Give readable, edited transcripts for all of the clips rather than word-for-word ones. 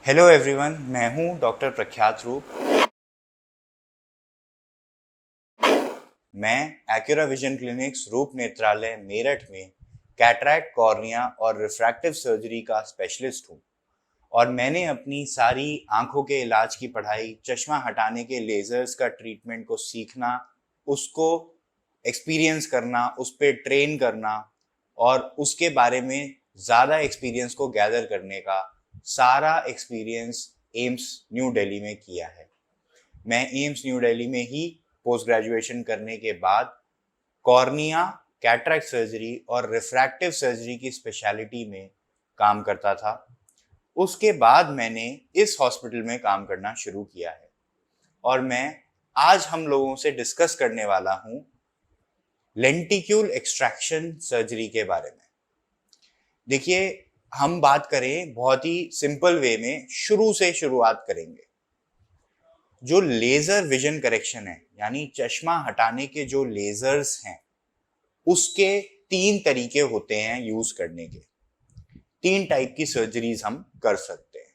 Hello everyone, मैं हूं doctor प्रख्यात रूप। मैं एक्यूरा विजन क्लिनिक्स रूप नेत्रालय मेरठ में कैटरैक्ट, कॉर्निया और रिफ्रैक्टिव सर्जरी का स्पेशलिस्ट हूं और मैंने अपनी सारी आंखों के इलाज की पढ़ाई चश्मा हटाने के लेजर्स का ट्रीटमेंट को सीखना, उसको एक्सपीरियंस करना, उस पर ट्रेन करना और उसके बारे में ज़्यादा एक्सपीरियंस को गैदर करने का सारा एक्सपीरियंस एम्स न्यू दिल्ली में किया है। मैं एम्स न्यू दिल्ली में ही पोस्ट ग्रेजुएशन करने के बाद कॉर्निया, कैटरैक्ट सर्जरी और रिफ्रैक्टिव सर्जरी की स्पेशलिटी में काम करता था। उसके बाद मैंने इस हॉस्पिटल में काम करना शुरू किया है और मैं आज हम लोगों से डिस्कस करने वाला हूं लेंटिक्यूल एक्सट्रैक्शन सर्जरी के बारे में। देखिए, हम बात करें बहुत ही सिंपल वे में, शुरू से शुरुआत करेंगे। जो लेजर विजन करेक्शन है, यानी चश्मा हटाने के जो लेजर्स हैं, उसके 3 तरीके होते हैं यूज करने के। 3 टाइप की सर्जरीज हम कर सकते हैं।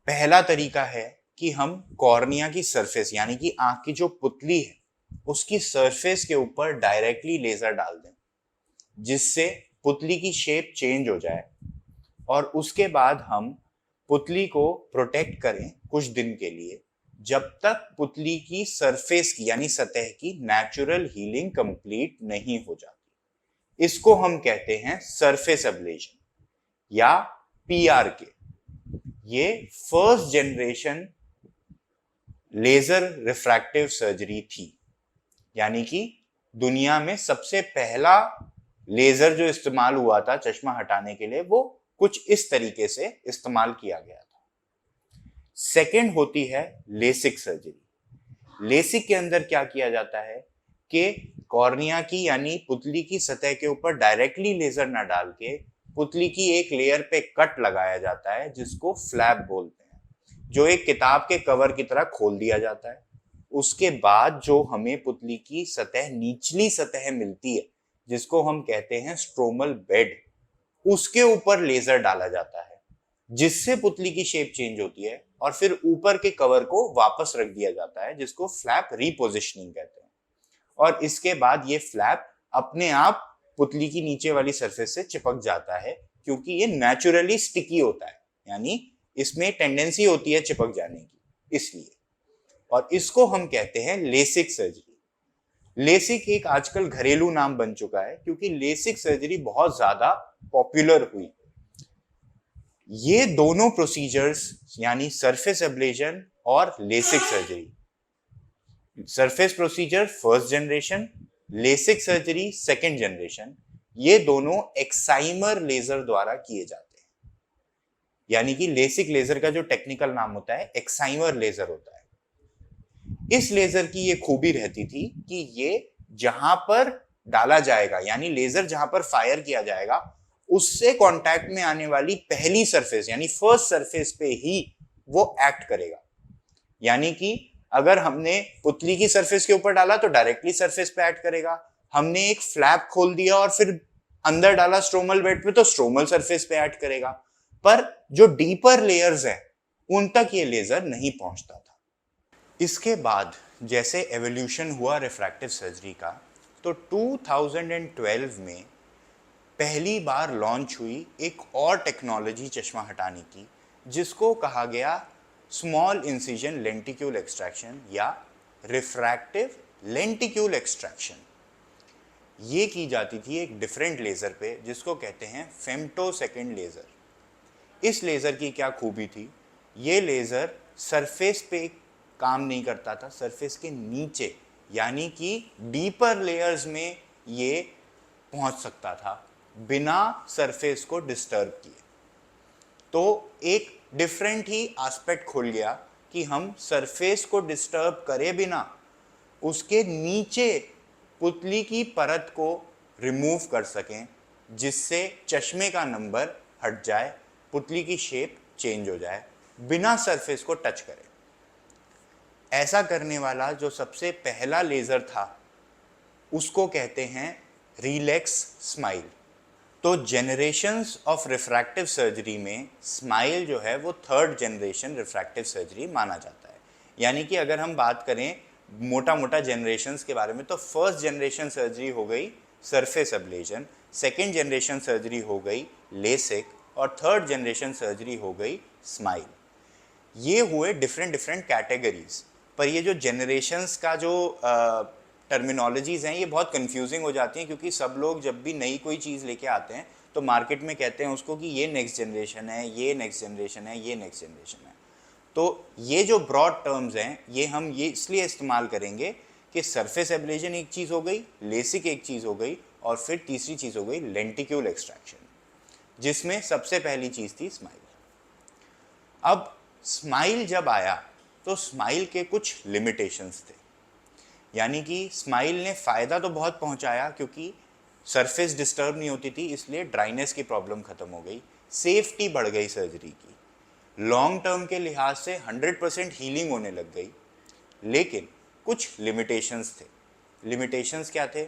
पहला तरीका है कि हम कॉर्निया की सरफेस, यानी कि आंख की जो पुतली है, उसकी सरफेस के ऊपर डायरेक्टली लेजर डाल दें, जिससे पुतली की शेप चेंज हो जाए और उसके बाद हम पुतली को प्रोटेक्ट करें कुछ दिन के लिए, जब तक पुतली की सरफेस की, यानी सतह की नेचुरल हीलिंग कंप्लीट नहीं हो जाती। इसको हम कहते हैं सरफेस एब्लेशन या पीआरके। ये first generation laser refractive surgery थी, यानी कि दुनिया में सबसे पहला लेजर जो इस्तेमाल हुआ था चश्मा हटाने के लिए, वो कुछ इस तरीके से इस्तेमाल किया गया था। सेकंड होती है लेसिक सर्जरी। लेसिक के अंदर क्या किया जाता है कि कॉर्निया की, यानी पुतली की सतह के ऊपर डायरेक्टली लेजर ना डाल के पुतली की एक लेयर पे कट लगाया जाता है, जिसको फ्लैप बोलते हैं, जो एक किताब के कवर की तरह खोल दिया जाता है। उसके बाद जो हमें पुतली की सतह, निचली सतह मिलती है, जिसको हम कहते हैं स्ट्रोमल बेड, उसके ऊपर लेजर डाला जाता है, जिससे पुतली की शेप चेंज होती है और फिर ऊपर के कवर को वापस रख दिया जाता है, जिसको फ्लैप रीपोजिशनिंग कहते हैं। और इसके बाद ये फ्लैप अपने आप पुतली की नीचे वाली सरफेस से चिपक जाता है, क्योंकि ये नेचुरली स्टिकी होता है, यानी इसमें टेंडेंसी होती है चिपक जाने की, इसलिए। और इसको हम कहते हैं लेसिक सर्जरी। लेसिक एक आजकल घरेलू नाम बन चुका है, क्योंकि लेसिक सर्जरी बहुत ज्यादा पॉपुलर हुई। ये दोनों प्रोसीजर्स, यानी सरफेस एब्लेशन और LASIK surgery, surface procedure first generation, LASIK surgery second generation, ये दोनों एक्साइमर लेजर द्वारा किए जाते हैं। यानी कि लेसिक लेजर का जो टेक्निकल नाम होता है एक्साइमर लेजर होता है। इस लेजर की ये खूबी रहती थी कि ये जहां पर डाला जाएगा, यानी लेजर जहां पर फायर किया जाएगा, उससे कांटेक्ट में आने वाली पहली सरफेस, यानी फर्स्ट सरफेस पे ही वो एक्ट करेगा। यानी कि अगर हमने पुतली की सरफेस के ऊपर डाला तो डायरेक्टली सरफेस पे एक्ट करेगा, हमने एक फ्लैप खोल दिया और फिर अंदर डाला स्ट्रोमल बेड पे, तो स्ट्रोमल सरफेस पे एक्ट करेगा। पर जो डीपर लेयर्स हैं, उन तक ये लेजर नहीं पहुंचता था। इसके बाद जैसे एवोल्यूशन हुआ रिफ्रैक्टिव सर्जरी का, तो 2012 में पहली बार लॉन्च हुई एक और टेक्नोलॉजी चश्मा हटाने की, जिसको कहा गया स्मॉल इंसिजन लेंटिक्यूल एक्सट्रैक्शन या रिफ्रैक्टिव लेंटिक्यूल एक्सट्रैक्शन। ये की जाती थी एक डिफरेंट लेजर पे, जिसको कहते हैं फेम्टोसेकंड लेजर। इस लेजर की क्या खूबी थी, ये लेजर सरफेस पे काम नहीं करता था, सरफेस के नीचे, यानी कि डीपर लेयर्स में ये पहुंच सकता था बिना सरफेस को डिस्टर्ब किए। तो एक डिफरेंट ही एस्पेक्ट खुल गया कि हम सरफेस को डिस्टर्ब करे बिना उसके नीचे पुतली की परत को रिमूव कर सकें, जिससे चश्मे का नंबर हट जाए, पुतली की शेप चेंज हो जाए, बिना सरफेस को टच करे। ऐसा करने वाला जो सबसे पहला लेजर था, उसको कहते हैं रिलैक्स स्माइल। तो जेनरेशंस ऑफ रिफ्रैक्टिव सर्जरी में स्माइल जो है वो थर्ड जनरेशन रिफ्रैक्टिव सर्जरी माना जाता है। यानी कि अगर हम बात करें मोटा मोटा जनरेशंस के बारे में, तो फर्स्ट जनरेशन सर्जरी हो गई surface ablation, second generation surgery हो गई लेसिक, और थर्ड जनरेशन सर्जरी हो गई स्माइल। ये हुए डिफरेंट डिफरेंट कैटेगरीज। पर ये जो जनरेशंस का जो टर्मिनोलॉजीज़ हैं ये बहुत कंफ्यूजिंग हो जाती हैं, क्योंकि सब लोग जब भी नई कोई चीज़ लेके आते हैं तो मार्केट में कहते हैं उसको कि ये नेक्स्ट जनरेशन है, ये नेक्स्ट जनरेशन है, ये नेक्स्ट जनरेशन है। तो ये जो ब्रॉड टर्म्स हैं ये हम ये इसलिए इस्तेमाल करेंगे कि सरफेस एब्लेशन एक चीज़ हो गई, लेसिक एक चीज़ हो गई, और फिर तीसरी चीज़ हो गई लेंटिक्यूल एक्सट्रैक्शन, जिसमें सबसे पहली चीज़ थी स्माइल। अब स्माइल जब आया तो स्माइल के कुछ लिमिटेशंस थे। यानी कि स्माइल ने फ़ायदा तो बहुत पहुंचाया, क्योंकि सरफेस डिस्टर्ब नहीं होती थी, इसलिए ड्राइनेस की प्रॉब्लम ख़त्म हो गई, सेफ्टी बढ़ गई सर्जरी की, लॉन्ग टर्म के लिहाज से 100% हीलिंग होने लग गई। लेकिन कुछ लिमिटेशंस थे। लिमिटेशंस क्या थे?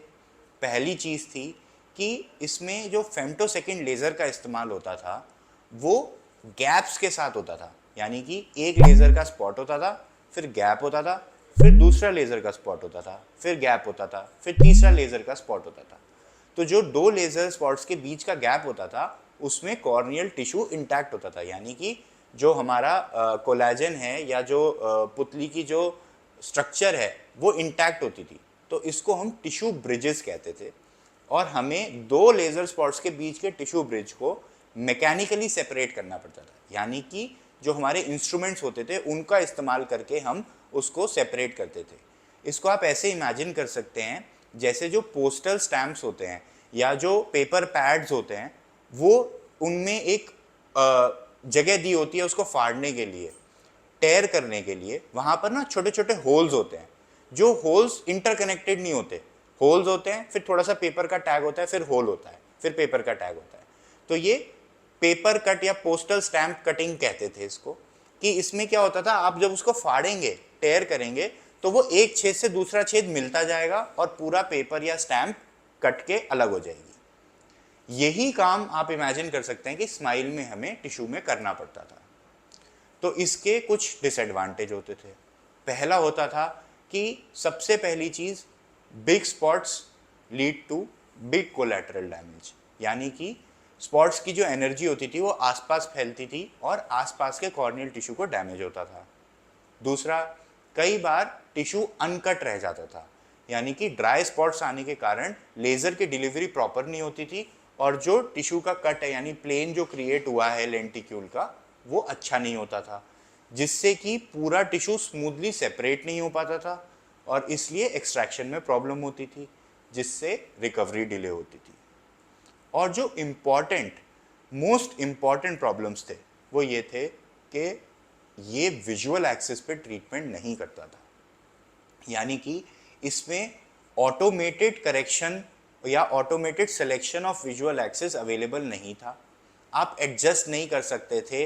पहली चीज़ थी कि इसमें जो फेम्टोसेकंड लेज़र का इस्तेमाल होता था वो गैप्स के साथ होता था। यानी कि एक लेज़र का स्पॉट होता था, फिर गैप होता था, फिर दूसरा लेज़र का स्पॉट होता था, फिर गैप होता था, फिर तीसरा लेज़र का स्पॉट होता था। तो जो दो लेज़र स्पॉट्स के बीच का गैप होता था उसमें कॉर्नियल टिश्यू इंटैक्ट होता था। यानी कि जो हमारा कोलेजन है या जो पुतली की जो स्ट्रक्चर है वो इंटैक्ट होती थी। तो इसको हम टिश्यू ब्रिजेस कहते थे, और हमें दो लेज़र स्पॉट्स के बीच के टिश्यू ब्रिज को मैकेनिकली सेपरेट करना पड़ता था। यानी कि जो हमारे इंस्ट्रूमेंट्स होते थे उनका इस्तेमाल करके हम उसको सेपरेट करते थे। इसको आप ऐसे इमेजिन कर सकते हैं जैसे जो पोस्टल स्टैम्प्स होते हैं या जो पेपर पैड्स होते हैं, वो उनमें एक जगह दी होती है उसको फाड़ने के लिए, टेयर करने के लिए। वहाँ पर ना छोटे छोटे होल्स होते हैं, जो होल्स इंटरकनेक्टेड नहीं होते, होल्स होते हैं, फिर थोड़ा सा पेपर का टैग होता है, फिर होल होता है, फिर पेपर का टैग होता है। तो ये पेपर कट या पोस्टल स्टैम्प कटिंग कहते थे इसको। कि इसमें क्या होता था, आप जब उसको फाड़ेंगे, टेयर करेंगे, तो वो एक छेद से दूसरा छेद मिलता जाएगा और पूरा पेपर या स्टैम्प कट के अलग हो जाएगी। यही काम आप इमेजिन कर सकते हैं कि स्माइल में हमें टिश्यू में करना पड़ता था। तो इसके कुछ डिसएडवांटेज होते थे। पहला होता था कि सबसे पहली चीज़, big spots lead to big collateral damage. यानी कि स्पॉट्स की जो एनर्जी होती थी वो आसपास फैलती थी और आसपास के कॉर्नियल टिश्यू को डैमेज होता था। दूसरा, कई बार टिश्यू अनकट रह जाता था। यानी कि ड्राई स्पॉट्स आने के कारण लेज़र की डिलीवरी प्रॉपर नहीं होती थी, और जो टिश्यू का कट है यानी प्लेन जो क्रिएट हुआ है लेंटिक्यूल का, वो अच्छा नहीं होता था, जिससे कि पूरा टिश्यू स्मूथली सेपरेट नहीं हो पाता था, और इसलिए एक्सट्रैक्शन में प्रॉब्लम होती थी, जिससे रिकवरी डिले होती थी। और जो मोस्ट इम्पॉर्टेंट प्रॉब्लम्स थे वो ये थे कि ये विजुअल एक्सिस पे ट्रीटमेंट नहीं करता था। यानी कि इसमें ऑटोमेटेड करेक्शन या automated selection of visual axis available नहीं था। आप एडजस्ट नहीं कर सकते थे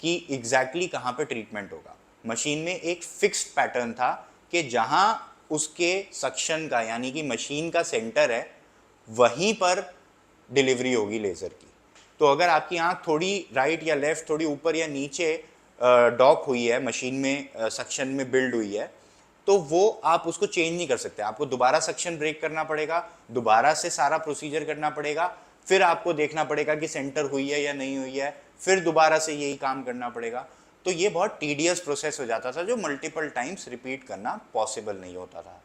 कि एग्जैक्टली कहाँ पे ट्रीटमेंट होगा। मशीन में एक फिक्स्ड पैटर्न था कि जहाँ उसके सक्शन का यानी कि मशीन का सेंटर है वहीं पर डिलीवरी होगी लेज़र की। तो अगर आपकी आँख थोड़ी राइट या लेफ़्ट, थोड़ी ऊपर या नीचे डॉक हुई है, मशीन में सक्शन में बिल्ड हुई है, तो वो आप उसको चेंज नहीं कर सकते। आपको दोबारा सक्शन ब्रेक करना पड़ेगा, दोबारा से सारा प्रोसीजर करना पड़ेगा, फिर आपको देखना पड़ेगा कि सेंटर हुई है या नहीं हुई है, फिर दोबारा से यही काम करना पड़ेगा। तो ये बहुत टीडियस प्रोसेस हो जाता था जो मल्टीपल टाइम्स रिपीट करना पॉसिबल नहीं होता था।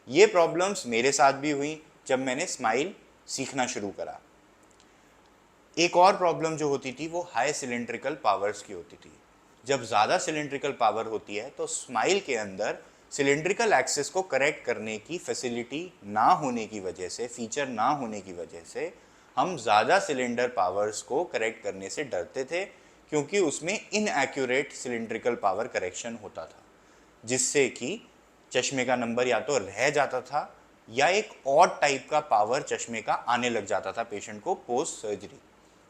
ये प्रॉब्लम्स मेरे साथ भी हुई जब मैंने स्माइल सीखना शुरू करा। एक और प्रॉब्लम जो होती थी वो हाई सिलेंड्रिकल पावर्स की होती थी। जब ज़्यादा सिलेंड्रिकल पावर होती है तो स्माइल के अंदर सिलेंड्रिकल एक्सिस को करेक्ट करने की फैसिलिटी ना होने की वजह से, फीचर ना होने की वजह से, हम ज़्यादा सिलेंडर पावर्स को करेक्ट करने से डरते थे, क्योंकि उसमें इनएक्यूरेट सिलेंड्रिकल पावर करेक्शन होता था, जिससे कि चश्मे का नंबर या तो रह जाता था या एक और टाइप का पावर चश्मे का आने लग जाता था पेशेंट को पोस्ट सर्जरी।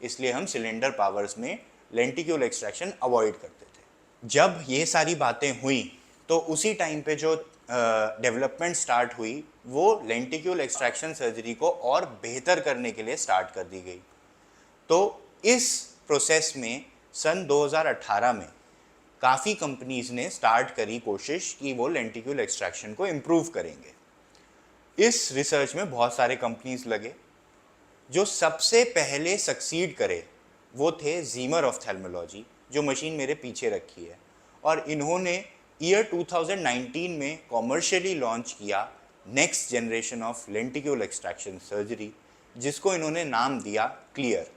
इसलिए हम सिलेंडर पावर्स में लेंटिक्यूल एक्सट्रैक्शन अवॉइड करते थे। जब ये सारी बातें हुई तो उसी टाइम पे जो डेवलपमेंट स्टार्ट हुई वो लेंटिक्यूल एक्सट्रैक्शन सर्जरी को और बेहतर करने के लिए स्टार्ट कर दी गई। तो इस प्रोसेस में सन 2018 में काफ़ी कंपनीज ने स्टार्ट करी कोशिश कि वो लेंटिक्यूल एक्सट्रैक्शन को इम्प्रूव करेंगे। इस रिसर्च में बहुत सारे कंपनीज लगे। जो सबसे पहले सक्सीड करे वो थे जीमर ऑफ्थेल्मोलॉजी, जो मशीन मेरे पीछे रखी है, और इन्होंने ईयर 2019 में कॉमर्शियली लॉन्च किया next generation of lenticule extraction surgery, जिसको इन्होंने नाम दिया clear,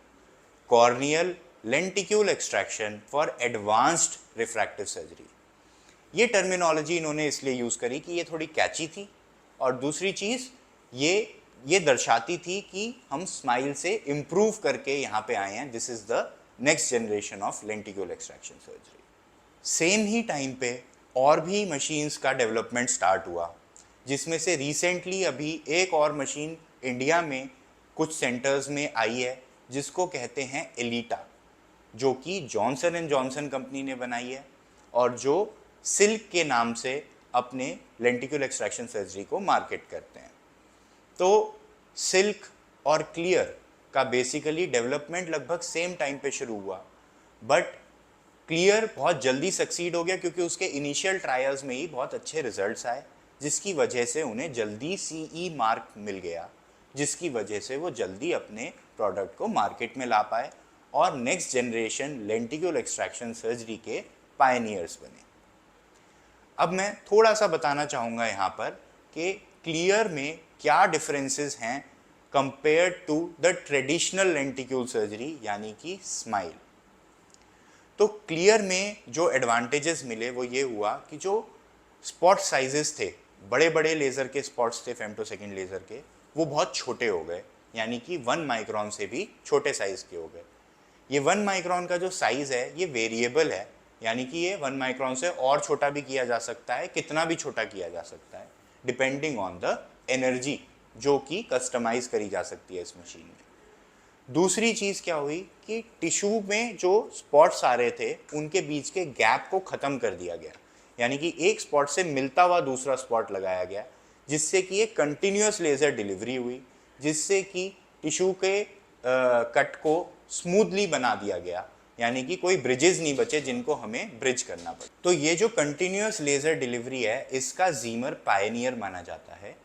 corneal lenticule extraction for advanced refractive surgery. ये टर्मिनोलॉजी इन्होंने इसलिए यूज़ करी कि ये थोड़ी कैची थी, और दूसरी चीज़ ये दर्शाती थी कि हम स्माइल से इम्प्रूव करके यहाँ पे आए हैं। This is the next generation of lenticule extraction surgery. Same he time पे और भी मशीन्स का डेवलपमेंट स्टार्ट हुआ, जिसमें से रिसेंटली अभी एक और मशीन इंडिया में कुछ सेंटर्स में आई है, जिसको कहते हैं एलिटा, जो कि जॉनसन एंड जॉनसन कंपनी ने बनाई है, और जो सिल्क के नाम से अपने लेंटिक्यूल एक्सट्रैक्शन सर्जरी को मार्केट करते हैं। तो सिल्क और क्लियर का बेसिकली डेवलपमेंट लगभग सेम टाइम पे शुरू हुआ, बट क्लियर बहुत जल्दी सक्सीड हो गया क्योंकि उसके इनिशियल ट्रायल्स में ही बहुत अच्छे रिजल्ट्स आए, जिसकी वजह से उन्हें जल्दी सीई मार्क मिल गया, जिसकी वजह से वो जल्दी अपने प्रोडक्ट को मार्केट में ला पाए और next generation lenticule extraction surgery के पायनियर्स बने। अब मैं थोड़ा सा बताना चाहूँगा यहाँ पर कि क्लियर में क्या डिफरेंसेस हैं compare to the traditional lenticule surgery यानी कि स्माइल। तो क्लियर में जो एडवांटेजेस मिले वो ये हुआ कि जो स्पॉट साइजेस थे, बड़े बड़े लेज़र के स्पॉट्स थे फेम्टोसेकंड लेज़र के, वो बहुत छोटे हो गए, यानी कि 1 माइक्रोन से भी छोटे साइज़ के हो गए। ये 1 माइक्रोन का जो साइज़ है ये वेरिएबल है, यानी कि ये 1 माइक्रोन से और छोटा भी किया जा सकता है, कितना भी छोटा किया जा सकता है, डिपेंडिंग ऑन द एनर्जी जो कि कस्टमाइज करी जा सकती है इस मशीन में। दूसरी चीज़ क्या हुई कि टिश्यू में जो स्पॉट्स आ रहे थे उनके बीच के गैप को ख़त्म कर दिया गया, यानी कि एक स्पॉट से मिलता हुआ दूसरा स्पॉट लगाया गया, जिससे कि एक कंटिन्यूस लेज़र डिलीवरी हुई, जिससे कि टिश्यू के कट को स्मूथली बना दिया गया, यानी कि कोई ब्रिजेस नहीं बचे जिनको हमें ब्रिज करना पड़े। तो ये जो कंटिन्यूस लेज़र डिलीवरी है, इसका जीमर पायनियर माना जाता है।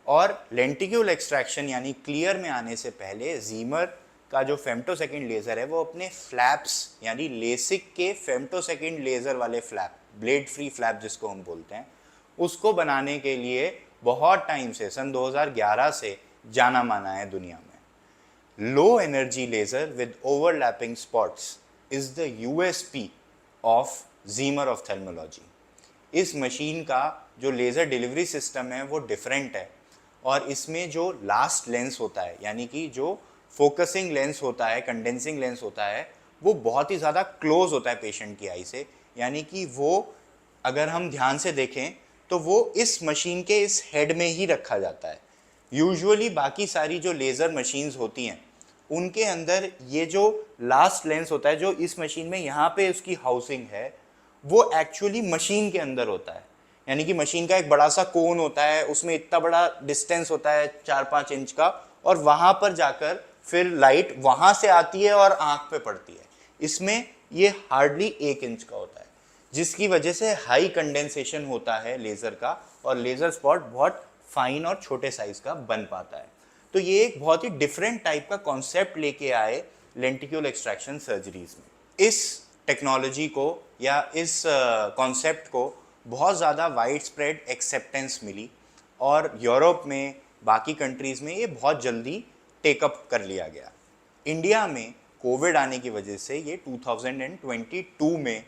और लेंटिक्यूल एक्सट्रैक्शन यानी क्लियर में आने से पहले जीमर का जो फेम्टोसेकंड लेज़र है वो अपने फ्लैप्स यानी लेसिक के फेम्टोसेकंड लेज़र वाले फ्लैप, ब्लेड फ्री फ्लैप जिसको हम बोलते हैं, उसको बनाने के लिए बहुत टाइम से, सन 2011 से जाना माना है दुनिया में। Low energy laser with overlapping spots is the USP of Zimmer ophthalmology. इस मशीन का जो लेज़र डिलीवरी सिस्टम है वो डिफरेंट है, और इसमें जो लास्ट लेंस होता है, यानी कि जो फोकसिंग लेंस होता है, कंडेंसिंग लेंस होता है, वो बहुत ही ज़्यादा क्लोज होता है पेशेंट की आई से, यानी कि वो अगर हम ध्यान से देखें तो वो इस मशीन के इस हेड में ही रखा जाता है। यूजुअली बाकी सारी जो लेज़र मशीन्स होती हैं उनके अंदर ये जो लास्ट लेंस होता है, जो इस मशीन में यहाँ पे उसकी हाउसिंग है, वो एक्चुअली मशीन के अंदर होता है, यानी कि मशीन का एक बड़ा सा कोन होता है, उसमें इतना बड़ा डिस्टेंस होता है 4-5 इंच का, और वहाँ पर जाकर फिर लाइट वहाँ से आती है और आँख पे पड़ती है। इसमें ये हार्डली 1 इंच का होता है, जिसकी वजह से हाई कंडेंसेशन होता है लेज़र का, और लेज़र स्पॉट बहुत फाइन और छोटे साइज का बन पाता है। तो ये एक बहुत ही डिफरेंट टाइप का कॉन्सेप्ट लेके आए लेंटिक्यूल एक्सट्रैक्शन सर्जरीज में। इस टेक्नोलॉजी को या इस कॉन्सेप्ट को बहुत ज़्यादा वाइड स्प्रेड एक्सेप्टेंस मिली, और यूरोप में, बाकी कंट्रीज़ में ये बहुत जल्दी टेकअप कर लिया गया। इंडिया में कोविड आने की वजह से ये 2022 में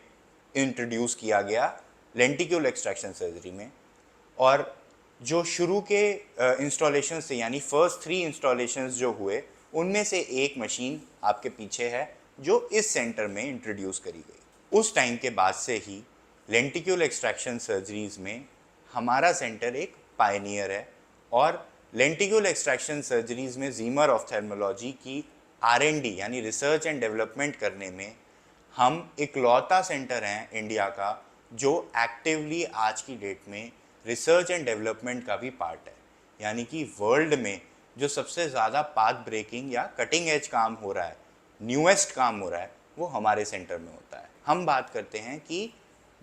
इंट्रोड्यूस किया गया लेंटिक्यूल एक्सट्रैक्शन सर्जरी में, और जो शुरू के इंस्टॉलेशंस थे, यानी फर्स्ट 3 इंस्टॉलेशंस जो हुए, उनमें से एक मशीन आपके पीछे है जो इस सेंटर में इंट्रोड्यूस करी गई। उस टाइम के बाद से ही लेंटिक्यूल एक्सट्रैक्शन सर्जरीज में हमारा सेंटर एक पायनियर है, और लेंटिक्यूल एक्सट्रैक्शन सर्जरीज में जीमर ऑफ्थेल्मोलॉजी की R&D यानी रिसर्च एंड डेवलपमेंट करने में हम इकलौता सेंटर हैं इंडिया का जो एक्टिवली आज की डेट में रिसर्च एंड डेवलपमेंट का भी पार्ट है, यानी कि वर्ल्ड में जो सबसे ज़्यादा पाथ ब्रेकिंग या कटिंग एज काम हो रहा है, न्यूएस्ट काम हो रहा है, वो हमारे सेंटर में होता है। हम बात करते हैं कि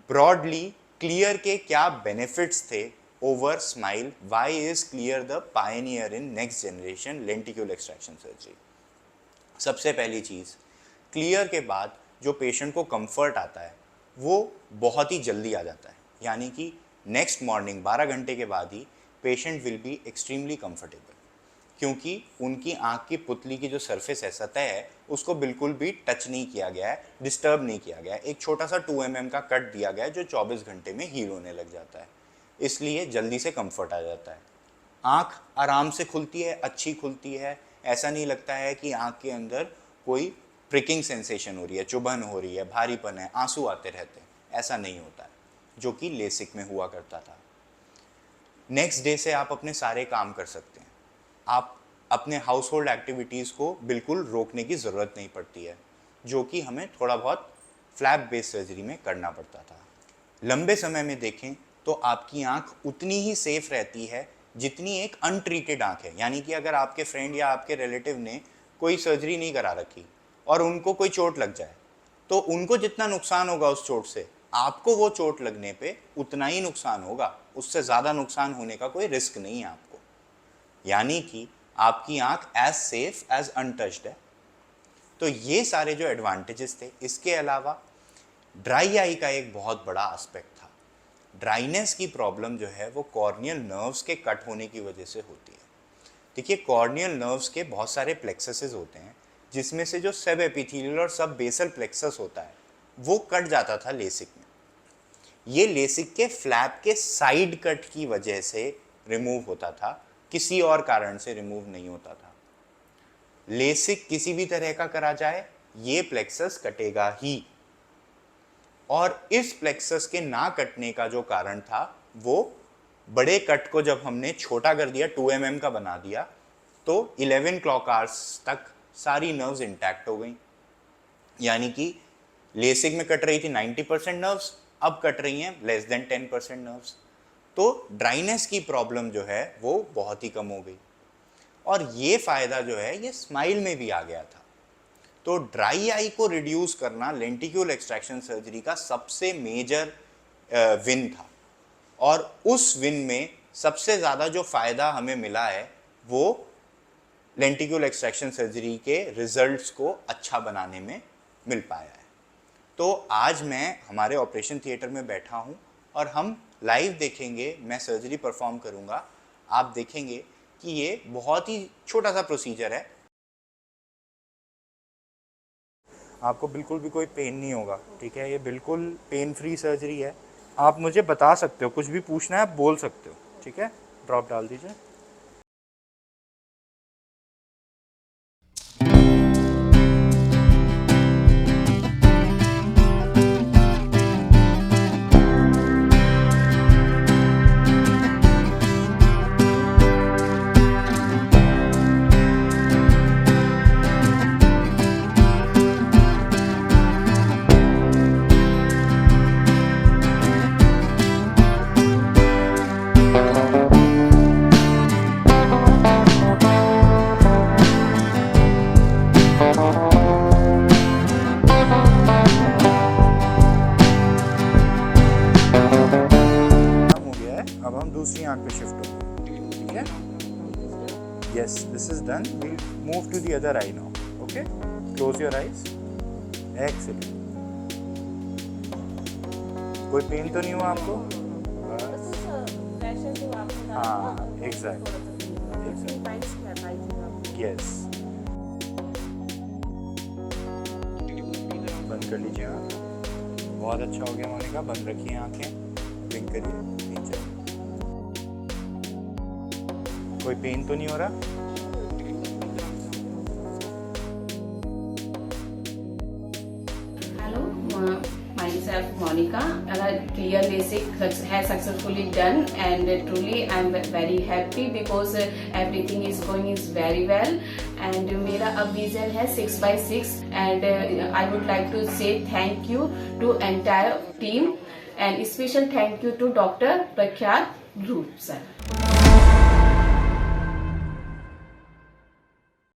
ब्रॉडली क्लियर के क्या बेनिफिट्स थे over smile, why is clear the Pioneer in next generation lenticule extraction surgery. सबसे पहली चीज़, क्लियर के बाद जो पेशेंट को कंफर्ट आता है वो बहुत ही जल्दी आ जाता है, यानी कि नेक्स्ट मॉर्निंग 12 घंटे के बाद ही patient will be extremely comfortable, क्योंकि उनकी आँख की पुतली की जो सरफेस है, सतह है, उसको बिल्कुल भी टच नहीं किया गया है, डिस्टर्ब नहीं किया गया है। एक छोटा सा 2 mm का कट दिया गया है जो 24 घंटे में हील होने लग जाता है, इसलिए जल्दी से कंफर्ट आ जाता है। आँख आराम से खुलती है, अच्छी खुलती है, ऐसा नहीं लगता है कि आँख के अंदर कोई प्रिकिंग सेंसेशन हो रही है, चुभन हो रही है, भारीपन है, आंसू आते रहते हैं, ऐसा नहीं होता है, जो कि लेसिक में हुआ करता था। नेक्स्ट डे से आप अपने सारे काम कर सकते हैं, आप अपने हाउस होल्ड एक्टिविटीज़ को बिल्कुल रोकने की ज़रूरत नहीं पड़ती है, जो कि हमें थोड़ा बहुत फ्लैप बेस्ड सर्जरी में करना पड़ता था। लंबे समय में देखें तो आपकी आँख उतनी ही सेफ रहती है जितनी एक अनट्रीटेड आँख है, यानी कि अगर आपके फ्रेंड या आपके रिलेटिव ने कोई सर्जरी नहीं करा रखी और उनको कोई चोट लग जाए, तो उनको जितना नुकसान होगा उस चोट से, आपको वो चोट लगने पे उतना ही नुकसान होगा, उससे ज़्यादा नुकसान होने का कोई रिस्क नहीं है आपको, यानी कि आपकी आँख एज सेफ एज अनटच्ड है। तो ये सारे जो एडवांटेजेस थे, इसके अलावा ड्राई आई का एक बहुत बड़ा एस्पेक्ट था। ड्राइनेस की प्रॉब्लम जो है वो कॉर्नियल नर्व्स के कट होने की वजह से होती है। देखिए, कॉर्नियल नर्व्स के बहुत सारे प्लेक्ससेस होते हैं, जिसमें से जो सब एपिथेलियल और सब बेसल प्लेक्सस होता है वो कट जाता था लेसिक में। ये लेसिक के फ्लैप के साइड कट की वजह से रिमूव होता था, किसी और कारण से रिमूव नहीं होता था। लेसिक किसी भी तरह का करा जाए, ये प्लेक्सस कटेगा ही, और इस प्लेक्सस के ना कटने का जो कारण था, वो बड़े कट को जब हमने छोटा कर दिया, 2 mm का बना दिया, तो 11 क्लॉक आवर्स तक सारी नर्व्स इंटैक्ट हो गई, यानी कि लेसिक में कट रही थी 90% नर्व्स, अब कट रही हैं लेस देन 10% नर्व्स। तो ड्राइनेस की प्रॉब्लम जो है वो बहुत ही कम हो गई, और ये फ़ायदा जो है ये स्माइल में भी आ गया था। तो ड्राई आई को रिड्यूस करना लेंटिक्यूल एक्सट्रैक्शन सर्जरी का सबसे मेजर विन था, और उस विन में सबसे ज़्यादा जो फ़ायदा हमें मिला है वो लेंटिक्यूल एक्सट्रैक्शन सर्जरी के रिजल्ट्स को अच्छा बनाने में मिल पाया है। तो आज मैं हमारे ऑपरेशन थिएटर में बैठा हूँ और हम लाइव देखेंगे, मैं सर्जरी परफॉर्म करूँगा, आप देखेंगे कि ये बहुत ही छोटा सा प्रोसीजर है, आपको बिल्कुल भी कोई पेन नहीं होगा, ठीक है, ये बिल्कुल पेन फ्री सर्जरी है। आप मुझे बता सकते हो, कुछ भी पूछना है आप बोल सकते हो, ठीक है, ड्रॉप डाल दीजिए। अब हम दूसरी आंख पे शिफ्ट होंगे, ठीक है। Yes, this is done, we'll move to the other eye now, okay, close your eyes, excellent. कोई पेन तो नहीं हुआ आपको? हाँ, एग्जैक्ट, यस। बंद कर लीजिए आँख, बहुत अच्छा हो गया मोनिका, बंद रखिए आँखें, ब्लिंक करिए नीचे। कोई पेन तो नहीं हो रहा? Hello, myself Monica. Clear LASIK has successfully done, and truly I am very happy because everything is going very well. And मेरा अब vision है 6/6, and I would like to say thank you to entire team, and special thank you to Dr. Prakhyat group, sir.